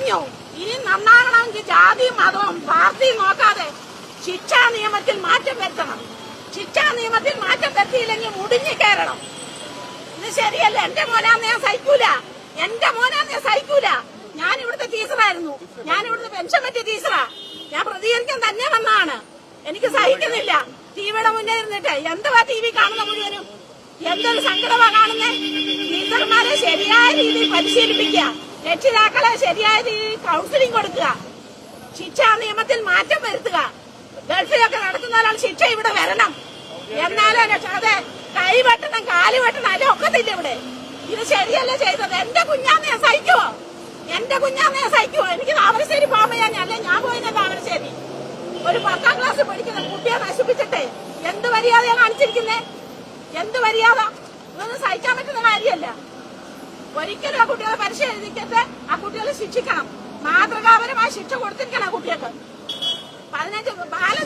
പറഞ്ഞു. ഇനി നന്നാകണമെങ്കിൽ ജാതിയും മതവും പാർട്ടിയും നോക്കാതെ ശിക്ഷാ നിയമത്തിൽ മാറ്റം വരുത്തണം. ശിക്ഷാ നിയമത്തിൽ മാറ്റം വരുത്തിയില്ലെങ്കിൽ മുടിഞ്ഞു കയറണം. ഇത് ശരിയല്ല. എന്റെ മോനാന്ന് ഞാൻ സഹിക്കൂല. എന്റെ മോനാന്ന് ഞാൻ സഹിക്കൂല. ഞാൻ ഇവിടുത്തെ ടീച്ചറായിരുന്നു. ഞാൻ ഇവിടുത്തെ പെൻഷൻ പറ്റിയ ടീച്ചറാ. ഞാൻ പ്രതികരിക്കാൻ തന്നെ വന്നതാണ്. എനിക്ക് സഹിക്കുന്നില്ല. ടിവിയുടെ മുന്നേ ഇരുന്നിട്ട് എന്തുവാ ടി വി കാണുന്ന മുഴുവനും? എന്തൊരു സങ്കടമാ കാണുന്നേ. ടീച്ചർമാരെ ശരിയായ രീതിയിൽ പരിശീലിപ്പിക്കുക, രക്ഷിതാക്കളെ ശരിയായ രീതിയിൽ കൗൺസിലിംഗ് കൊടുക്കുക, ശിക്ഷാ നിയമത്തിൽ മാറ്റം വരുത്തുക. ഗൾഫിലൊക്കെ നടത്തുന്നവരാണ് ശിക്ഷ ഇവിടെ വരണം. എന്നാലും അതെ കൈ വെട്ടണം, കാല് വെട്ടണം, അതിന്റെ ഒക്കത്തില്ല ഇവിടെ. ഇത് ശരിയല്ല ചെയ്തത്. എന്റെ കുഞ്ഞാന്ന് ഞാൻ സഹിക്കുവോ? എന്റെ കുഞ്ഞാന്ന് ഞാൻ സഹിക്കുവോ? എനിക്ക് താമരശ്ശേരി പോകുമ്പോ ഞാൻ പോയില്ല. താമരശ്ശേരി ഒരു 10ാം ക്ലാസ് പഠിക്കുന്ന കുട്ടിയെ നശിപ്പിച്ചിട്ടേ എന്ത് മര്യാദയാണ് കാണിച്ചിരിക്കുന്നേ? എന്ത് മര്യാദ? ഇതൊന്നും സഹിക്കാൻ പറ്റുന്ന കാര്യമല്ല. ഒരിക്കലും ആ കുട്ടികളെ പരീക്ഷ എഴുതിക്കട്ടെ. ആ കുട്ടികളെ ശിക്ഷിക്കണം. മാതൃകാപരമായ ശിക്ഷ കൊടുത്തിരിക്കണം ആ കുട്ടികൾക്ക്. 15 ബാല